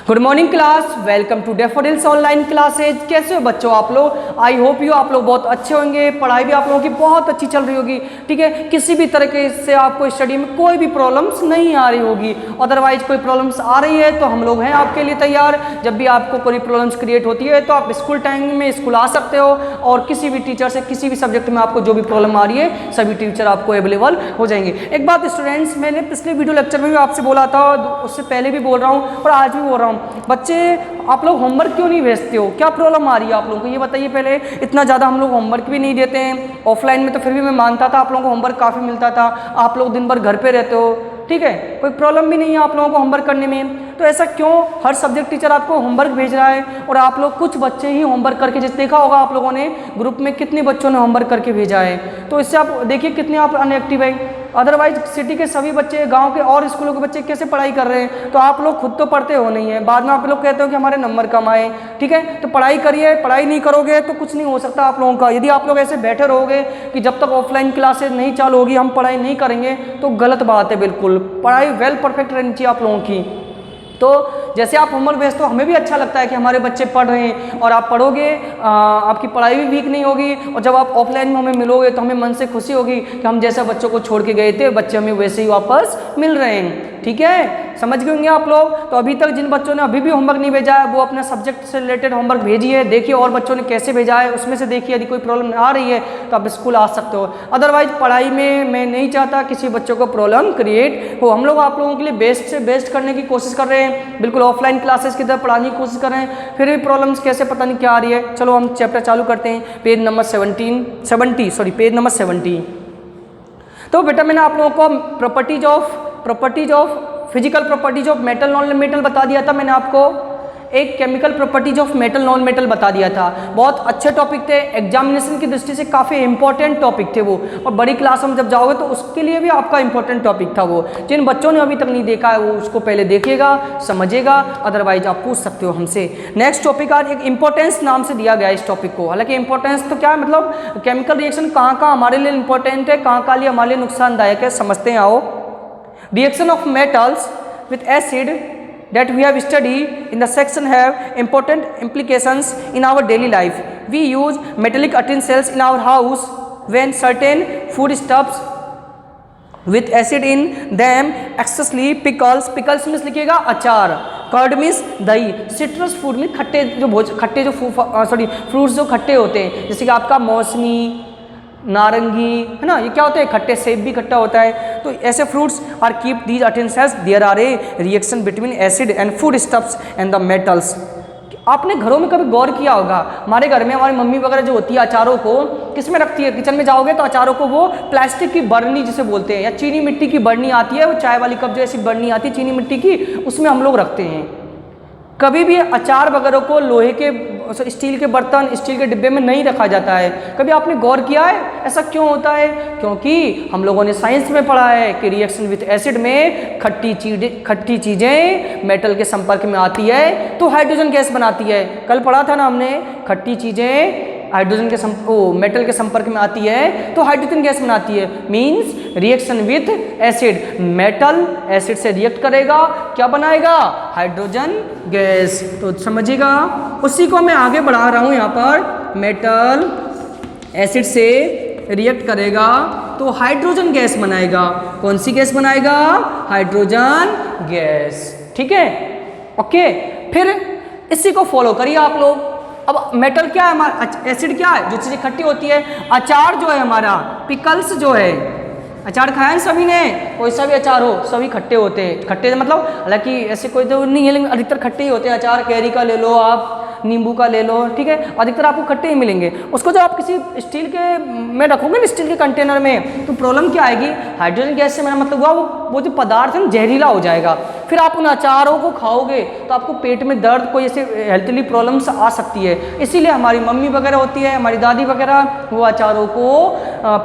Good morning class, welcome to Daffodils online classes. कैसे हो बच्चों आप लोग? आई होप यू आप लोग बहुत अच्छे होंगे। पढ़ाई भी आप लोगों की बहुत अच्छी चल रही होगी, ठीक है। किसी भी तरीके से आपको स्टडी में कोई भी प्रॉब्लम्स नहीं आ रही होगी। अदरवाइज कोई प्रॉब्लम्स आ रही है तो हम लोग हैं आपके लिए तैयार। जब भी आपको कोई प्रॉब्लम्स क्रिएट होती है तो आप स्कूल टाइम में स्कूल आ सकते हो और किसी भी टीचर से किसी भी सब्जेक्ट में आपको जो भी प्रॉब्लम आ रही है सभी टीचर आपको अवेलेबल हो जाएंगे। एक बात स्टूडेंट्स, मैंने पिछले वीडियो लेक्चर में भी आपसे बोला था, उससे पहले भी बोल रहा हूँ और आज भी बोल रहा हूँ, बच्चे आप लोग होमवर्क क्यों नहीं भेजते हो? क्या प्रॉब्लम आ रही है आप लोगों को ये बताइए पहले। इतना ज़्यादा हम लोग होमवर्क भी नहीं देते हैं। ऑफलाइन में तो फिर भी मैं मानता था आप लोगों को होमवर्क काफ़ी मिलता था, आप लोग दिन भर घर पे रहते हो, ठीक है, कोई प्रॉब्लम भी नहीं है आप लोगों को होमवर्क करने में। तो ऐसा क्यों हर सब्जेक्ट टीचर आपको होमवर्क भेज रहा है और आप लोग कुछ बच्चे ही होमवर्क करके, जैसे देखा होगा आप लोगों ने ग्रुप में कितने बच्चों ने होमवर्क करके भेजा है, तो इससे आप देखिए कितने आप अनएक्टिव है। अदरवाइज सिटी के सभी बच्चे, गांव के और स्कूलों के बच्चे कैसे पढ़ाई कर रहे हैं? तो आप लोग खुद तो पढ़ते हो नहीं है, बाद में आप लोग कहते हो कि हमारे नंबर कम आए, ठीक है। तो पढ़ाई करिए, पढ़ाई नहीं करोगे तो कुछ नहीं हो सकता आप लोगों का। यदि आप लोग ऐसे बैठे रहोगे कि जब तक ऑफलाइन क्लासेज नहीं चालू होगी हम पढ़ाई नहीं करेंगे, तो गलत बात है बिल्कुल। पढ़ाई वेल परफेक्ट रहनी चाहिए आप लोगों की। तो जैसे आप होमवर्क भेजते हो हमें भी अच्छा लगता है कि हमारे बच्चे पढ़ रहे हैं, और आप पढ़ोगे आपकी पढ़ाई भी वीक नहीं होगी, और जब आप ऑफलाइन में हमें मिलोगे तो हमें मन से खुशी होगी कि हम जैसा बच्चों को छोड़ के गए थे बच्चे हमें वैसे ही वापस मिल रहे हैं, ठीक है। समझ गए होंगे आप लोग। तो अभी तक जिन बच्चों ने अभी भी होमवर्क नहीं भेजा है वो अपने सब्जेक्ट से रिलेटेड होमवर्क भेजिए, देखिए और बच्चों ने कैसे भेजा है, उसमें से देखिए यदि कोई प्रॉब्लम आ रही है तो आप स्कूल आ सकते हो। अदरवाइज पढ़ाई में मैं नहीं चाहता किसी बच्चों को प्रॉब्लम क्रिएट हो। हम लोग आप लोगों के लिए बेस्ट से बेस्ट करने की कोशिश कर रहे हैं, बिल्कुल ऑफलाइन क्लासेस की तरह पढ़ाने की कोशिश कर रहे हैं, फिर भी प्रॉब्लम्स कैसे पता नहीं क्या आ रही है। चलो हम चैप्टर चालू करते हैं, पेज नंबर 70। तो बेटा मैंने आप लोगों को properties of physical properties of metal non metal बता दिया था मैंने आपको, एक chemical properties of metal non metal बता दिया था। बहुत अच्छे टॉपिक थे, एग्जामिनेशन की दृष्टि से काफ़ी इंपॉर्टेंट टॉपिक थे वो, और बड़ी क्लास में जब जाओगे तो उसके लिए भी आपका इंपॉर्टेंट टॉपिक था वो। जिन बच्चों ने अभी तक नहीं देखा है वो उसको पहले देखिएगा, समझिएगा, अदरवाइज आप पूछ सकते हो हमसे। नेक्स्ट टॉपिक आज एक इंपॉर्टेंस नाम से दिया गया है इस टॉपिक को। हालांकि इंपॉर्टेंस तो क्या है, मतलब केमिकल रिएक्शन कहाँ कहाँ हमारे लिए इंपॉर्टेंट है, कहाँ कहाँ लिए हमारे लिए नुकसानदायक है, समझते हैं आओ। Reaction of metals with acid that we have studied in the section have important implications in our daily life. We use metallic utensils in our house when certain foodstuffs with acid in them excessively pickles में लिखिएगा अचार, curd means दही, citrus food में fruits जो खट्टे होते हैं, जैसे कि आपका मौसमी, नारंगी, है ना, ये क्या होते हैं खट्टे, सेब भी खट्टा होता है। तो ऐसे fruits are keep these attendances, there are a reaction between acid and food stuffs and the metals. आपने घरों में कभी गौर किया होगा, हमारे घर में हमारी मम्मी वगैरह जो होती है अचारों को किस में रखती है? किचन में जाओगे तो अचारों को वो प्लास्टिक की बर्नी जिसे बोलते हैं, या चीनी मिट्टी की बर्नी आती है, वो चाय वाली कप जो ऐसी बर्नी आती है चीनी मिट्टी की, उसमें हम लोग रखते हैं। कभी भी अचार वगैरह को लोहे के, स्टील के बर्तन, स्टील के डिब्बे में नहीं रखा जाता है। कभी आपने गौर किया है ऐसा क्यों होता है? क्योंकि हम लोगों ने साइंस में पढ़ा है कि रिएक्शन विथ एसिड में खट्टी चीज़ें मेटल के संपर्क में आती है तो हाइड्रोजन गैस बनाती है। कल पढ़ा था ना हमने, खट्टी चीज़ें हाइड्रोजन के मेटल के संपर्क में आती है तो हाइड्रोजन गैस बनाती है। Means reaction with acid, metal acid से रिएक्ट करेगा, क्या बनाएगा? Hydrogen gas. तो समझिएगा, उसी को मैं आगे बढ़ा रहा हूँ यहाँ पर। मेटल एसिड से रिएक्ट करेगा तो हाइड्रोजन गैस बनाएगा। कौन सी गैस बनाएगा? हाइड्रोजन गैस, ठीक है, ओके। फिर इसी को फॉलो करिए आप लोग। अब मेटल क्या है हमारा, एसिड क्या है, जो चीज़ें खट्टी होती है। अचार जो है हमारा, पिकल्स जो है, अचार खाया है सभी ने, कोई सा भी अचार हो सभी खट्टे होते हैं। खट्टे मतलब हालांकि ऐसे कोई तो नहीं है, लेकिन अधिकतर खट्टे ही होते हैं। अचार कैरी का ले लो आप, नींबू का ले लो, ठीक है, अधिकतर आपको खट्टे ही मिलेंगे। उसको जब आप किसी स्टील के में रखोगे ना, स्टील के कंटेनर में, तो प्रॉब्लम क्या आएगी? हाइड्रोजन गैस से मेरा मतलब हुआ वो जो पदार्थ है जहरीला हो जाएगा। फिर आप उन अचारों को खाओगे तो आपको पेट में दर्द, कोई ऐसे हेल्थली प्रॉब्लम्स आ सकती है। इसीलिए हमारी मम्मी वगैरह होती है, हमारी दादी वगैरह, वो अचारों को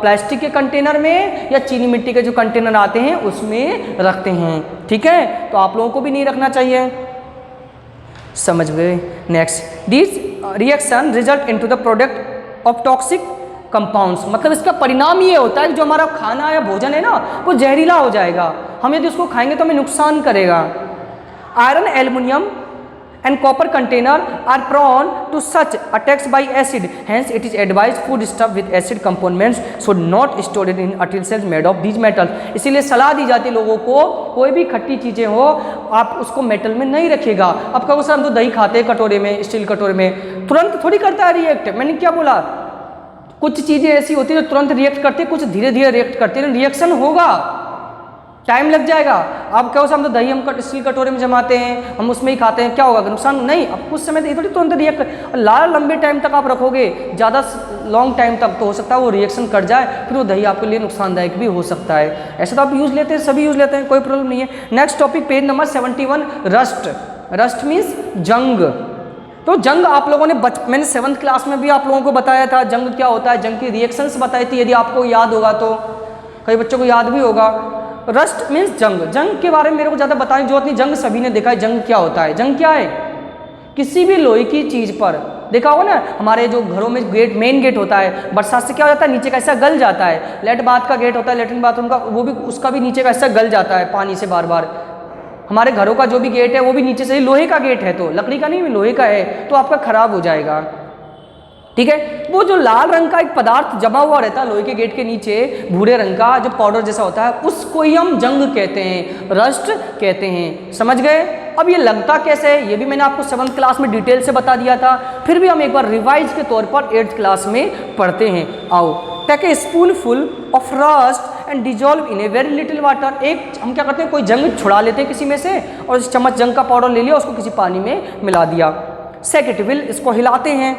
प्लास्टिक के कंटेनर में या चीनी मिट्टी के जो कंटेनर आते हैं उसमें रखते हैं, ठीक है। तो आप लोगों को भी नहीं रखना चाहिए, समझ गए। Next, this reaction result into the product of toxic compounds, मतलब इसका परिणाम ये होता है कि जो हमारा खाना या भोजन है ना वो जहरीला हो जाएगा। हम यदि उसको खाएंगे तो हमें नुकसान करेगा। Iron aluminium and copper container are prone to such attacks by acid. Hence it is advised food stuffed with acid components should not stored in utensils made of these metals. इसीलिए सलाह दी जाती है लोगों को, कोई भी खट्टी चीज़ें हो आप उसको मेटल में नहीं रखिएगा। अब कहो सर हम तो दही खाते हैं कटोरे में, स्टील कटोरे में, तुरंत थोड़ी करता है रिएक्ट। मैंने क्या बोला, कुछ चीज़ें ऐसी होती है जो तुरंत रिएक्ट करती है, कुछ धीरे धीरे रिएक्ट करती है, रिएक्शन होगा, टाइम लग जाएगा। आप कहो हम तो दही हम स्टील कटोरे में जमाते हैं, हम उसमें ही खाते हैं, क्या होगा, नुकसान नहीं। अब कुछ समय ये थोड़ी तुरंत रिएक्ट, लंबे टाइम तक आप रखोगे, ज़्यादा लॉन्ग टाइम तक, तो हो सकता है वो रिएक्शन कर जाए, फिर वो दही आपके लिए नुकसानदायक भी हो सकता है। ऐसे तो आप यूज़ लेते हैं, सभी यूज़ लेते हैं, कोई प्रॉब्लम नहीं है। Next topic page number 71, rust. Rust means जंग। तो जंग आप लोगों ने मैंने 7th क्लास में भी आप लोगों को बताया था जंग क्या होता है, जंग की रिएक्शंस बताई थी, यदि आपको याद होगा तो, कई बच्चों को याद भी होगा। रस्ट मीन्स जंग। जंग के बारे में मेरे को ज़्यादा बताने की जरूरत नहीं, जंग सभी ने देखा है। जंग क्या होता है, जंग क्या है, किसी भी लोहे की चीज़ पर देखा होगा ना, हमारे जो घरों में गेट, मेन गेट होता है, बरसात से क्या हो जाता है, नीचे का हिस्सा गल जाता है। लेट बाथ का गेट होता है, लेटरिन बाथरूम का, वो भी उसका भी नीचे का हिस्सा गल जाता है पानी से बार बार। हमारे घरों का जो भी गेट है वो भी नीचे से ही लोहे का गेट है, तो लकड़ी का नहीं, लोहे का है, तो आपका खराब हो जाएगा। ठीक है, वो जो लाल रंग का एक पदार्थ जमा हुआ रहता है लोहे के गेट के नीचे, भूरे रंग का जो पाउडर जैसा होता है, उसको ही हम जंग कहते हैं, रस्ट कहते हैं। समझ गए। अब ये लगता कैसे है, ये भी मैंने आपको 7th क्लास में डिटेल से बता दिया था, फिर भी हम एक बार रिवाइज के तौर पर 8th क्लास में पढ़ते हैं। आओ, take a spoonful of rust and dissolve in a very little water. एक हम क्या करते हैं, कोई जंग छुड़ा लेते हैं किसी में से, और इस चम्मच जंग का पाउडर ले लिया, उसको किसी पानी में मिला दिया। सेक इट विल, इसको हिलाते हैं।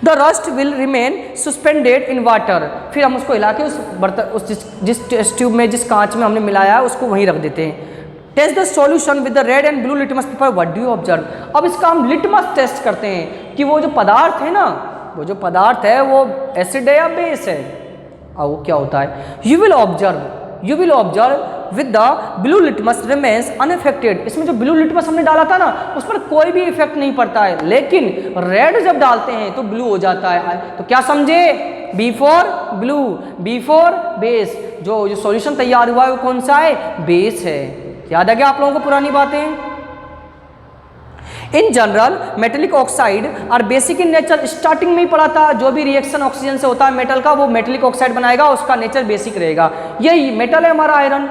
The rust will remain suspended in water. फिर हम उसको हिला के उस बर्तन, उस जिस ट्यूब में, जिस कांच में हमने मिलाया है, उसको वहीं रख देते हैं। Test the solution with the red and blue litmus paper. What do you observe. अब इसका हम लिटमस टेस्ट करते हैं कि वो जो पदार्थ है ना, वो जो पदार्थ है वो एसिड है या बेस है। अब वो क्या होता है, you will observe with the blue litmus remains unaffected. इसमें जो ब्लू लिटमस हमने डाला था ना, उस पर कोई भी इफेक्ट नहीं पड़ता है, लेकिन रेड जब डालते हैं तो ब्लू हो जाता है। तो क्या समझे, B for blue, B for base. जो सॉल्यूशन तैयार हुआ है वो कौन सा है, बेस है। याद आ गया आप लोगों को पुरानी बातें। In general metallic oxide are basic in nature. Starting में ही पढ़ा था, जो भी रिएक्शन ऑक्सीजन से होता है मेटल का, वो मेटेलिक ऑक्साइड बनाएगा, उसका नेचर बेसिक रहेगा। यही मेटल है हमारा आयरन,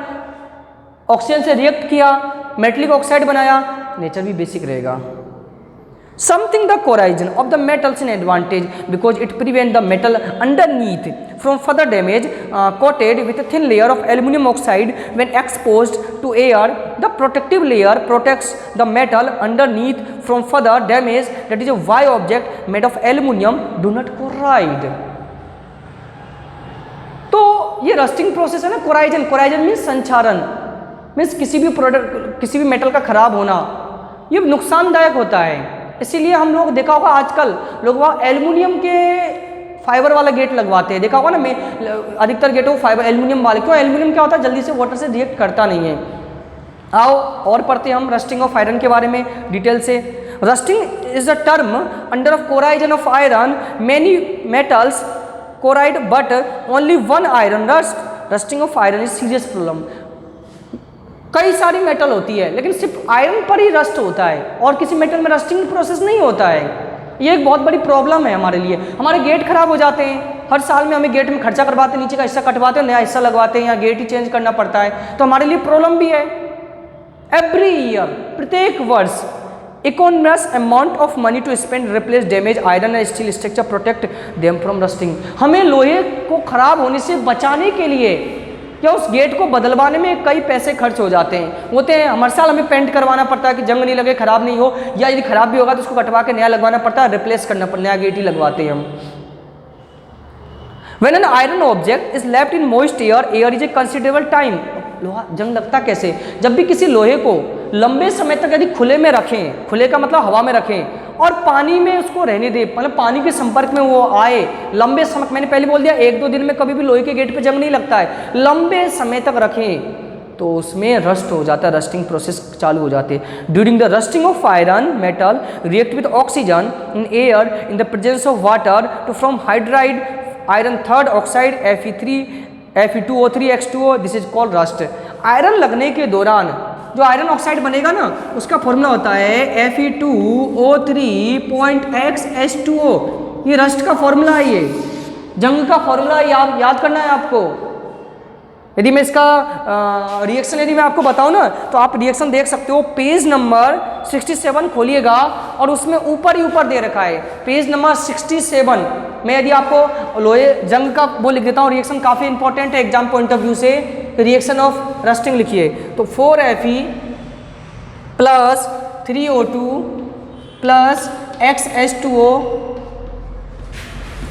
ऑक्सीजन से रिएक्ट किया, मेटेलिक ऑक्साइड बनाया, नेचर भी बेसिक रहेगा। Something the corrosion of the metals in advantage because it prevents the metal underneath from further damage. Coated with a thin layer of aluminum oxide when exposed to air, the protective layer protects the metal underneath from further damage. That is why object made of aluminum do not corrode. तो ये rusting process है ना, कोराइजन। कोराइजन means संक्षारण, means किसी भी product, किसी भी metal का खराब होना, ये नुकसानदायक होता है। इसीलिए हम लोग देखा होगा आजकल लोग वहाँ एल्युमिनियम के फाइबर वाला गेट लगवाते हैं, देखा होगा ना, मैं अधिकतर गेटों फाइबर एल्युमिनियम वाले। क्यों, एल्युमिनियम क्या होता है, जल्दी से वाटर से रिएक्ट करता नहीं है। आओ और पढ़ते हैं हम रस्टिंग ऑफ आयरन के बारे में डिटेल से। Rusting is a term under of corrosion of iron, many metals corrode but only one iron rust. Rusting of iron is serious problem. कई सारी मेटल होती है लेकिन सिर्फ आयरन पर ही रस्ट होता है और किसी मेटल में रस्टिंग प्रोसेस नहीं होता है। ये एक बहुत बड़ी प्रॉब्लम है हमारे लिए। हमारे गेट खराब हो जाते हैं, हर साल में हमें गेट में खर्चा करवाते हैं, नीचे का हिस्सा कटवाते हैं, नया हिस्सा लगवाते हैं, या गेट ही चेंज करना पड़ता है, तो हमारे लिए प्रॉब्लम भी है। एवरी ईयर, प्रत्येक वर्ष, enormous amount of money to spend replace damage iron and steel structure protect them from rusting। हमें लोहे को खराब होने से बचाने के लिए या उस गेट को बदलवाने में कई पैसे खर्च हो जाते हैं, होते हैं। हर साल हमें पेंट करवाना पड़ता है कि जंग नहीं लगे, खराब नहीं हो, या यदि खराब भी होगा तो उसको कटवा के नया लगवाना पड़ता है, रिप्लेस करना पड़ता है, नया गेट ही लगवाते हैं हम। When an iron object is left in moist air, air is a considerable time। लोहा जंग लगता कैसे, जब भी किसी लोहे को लंबे समय तक यदि खुले में रखें, खुले का मतलब हवा में रखें, और पानी में उसको रहने दें, मतलब पानी के संपर्क में वो आए लंबे समय, मैंने पहले बोल दिया 1-2 दिन में कभी भी लोहे के गेट पे जंग नहीं लगता है, लंबे समय तक रखें तो उसमें रस्ट हो जाता है, रस्टिंग प्रोसेस चालू हो जाती है। During the rusting of iron metal react with oxygen in air in the presence of water to from hydride iron third oxide Fe2O3 X2O, this is called rust. Iron लगने के दौरान जो iron oxide बनेगा ना उसका formula होता है Fe2O3.XH2O। ये रस्ट का फॉर्मूला है, ये जंग का फॉर्मूला है, याद करना है आपको। यदि मैं इसका रिएक्शन यदि मैं आपको बताऊं ना तो आप रिएक्शन देख सकते हो, पेज नंबर 67 खोलिएगा और उसमें ऊपर ही ऊपर दे रखा है पेज नंबर 67। मैं यदि आपको लोहे जंग का वो लिख देता हूँ, रिएक्शन काफ़ी इंपॉर्टेंट है एग्जाम पॉइंट ऑफ व्यू से, रिएक्शन ऑफ रस्टिंग लिखिए तो 4Fe plus 3O2 plus XH2O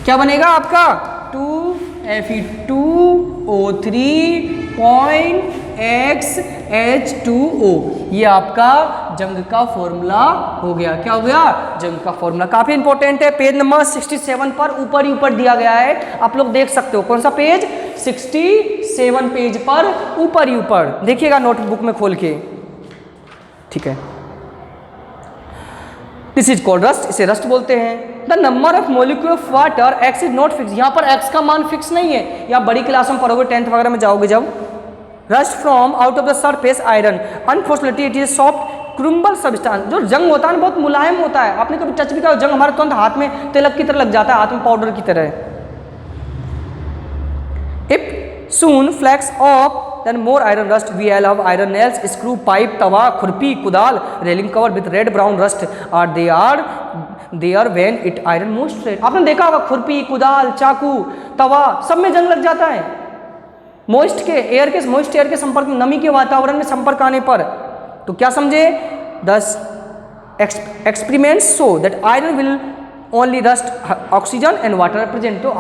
क्या बनेगा आपका 2Fe2O3.XH2O। ये आपका जंग का फॉर्मूला हो गया। क्या हो गया? जंग का फॉर्मूला। काफी इंपॉर्टेंट है, पेज नंबर 67 पर ऊपर ही ऊपर दिया गया है, आप लोग देख सकते हो। कौन सा पेज? 67 पेज पर ऊपर ही ऊपर देखिएगा नोटबुक में खोल के, ठीक है। दिस इज कॉल्ड रस्ट, इसे रस्ट बोलते हैं। The number of molecule of water x is not fix. यहाँ पर एक्स का मान फिक्स नहीं है, या बड़ी क्लास में पढ़ोगे 10th वगैरह में जाओगे जब। Rust from out of the surface iron unfortunately it is soft crumble substance. जो जंग होता है ना बहुत मुलायम होता है, आपने कभी टच भी किया जंग हमारे तुरंत हाथ में तिलक की तरह लग जाता है, हाथ में पाउडर की तरह। If soon flax off then more iron rust we have iron nails screw pipe tawa khurpi kudal railing covered with red brown rust or they are when it iron most red। आपने देखा होगा खुरपी कुदाल चाकू तवा सब में जंग लग जाता है मोइस्ट एयर के संपर्क में, नमी के वातावरण में संपर्क आने पर। तो क्या समझे? दस experiments show that iron will only rust oxygen and water present. तो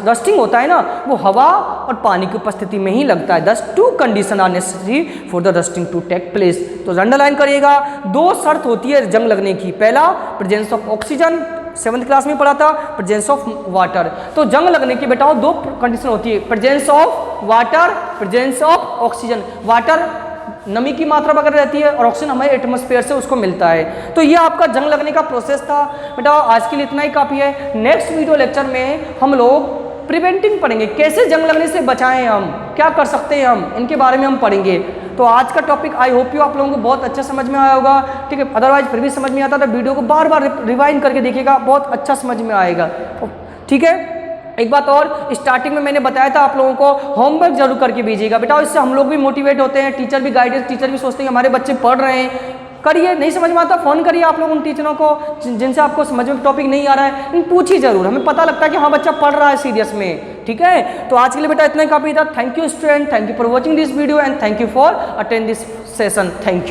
रस्टिंग होता है ना वो हवा और पानी की उपस्थिति में ही लगता है। These two condition are necessary for the rusting to take place. तो अंडरलाइन करिएगा, दो शर्त होती है जंग लगने की। पहला presence of oxygen, 7th class में पढ़ा था, प्रेजेंस ऑफ वाटर। तो जंग लगने की बेटा दो कंडीशन होती है, presence of water, presence of oxygen. Water नमी की मात्रा वगैरह रहती है और ऑक्सीजन हमारे एटमॉस्फेयर से उसको मिलता है। तो ये आपका जंग लगने का प्रोसेस था बेटा। आज के लिए इतना ही काफ़ी है। नेक्स्ट वीडियो लेक्चर में हम लोग प्रिवेंटिंग पढ़ेंगे, कैसे जंग लगने से बचाएं, हम क्या कर सकते हैं, हम इनके बारे में हम पढ़ेंगे। तो आज का टॉपिक आई होप यू आप लोगों को बहुत अच्छा समझ में आया होगा, ठीक है। अदरवाइज फिर भी समझ में आता तो वीडियो को बार बार रिवाइंड करके देखिएगा, बहुत अच्छा समझ में आएगा, ठीक है। एक बात और, स्टार्टिंग में मैंने बताया था आप लोगों को होमवर्क जरूर करके भेजिएगा बेटा, इससे हम लोग भी मोटिवेट होते हैं, टीचर भी गाइडेंस, टीचर भी सोचते हैं हमारे बच्चे पढ़ रहे हैं। करिए, नहीं समझ में आता फ़ोन करिए आप लोग उन टीचरों को जिनसे आपको समझ में टॉपिक नहीं आ रहा है, पूछिए जरूर, हमें पता लगता है कि हाँ बच्चा पढ़ रहा है सीरियस में, ठीक है। तो आज के लिए बेटा इतना ही काफ़ी था। Thank you student, thank you for watching this video and thank you for attend this session. Thank you.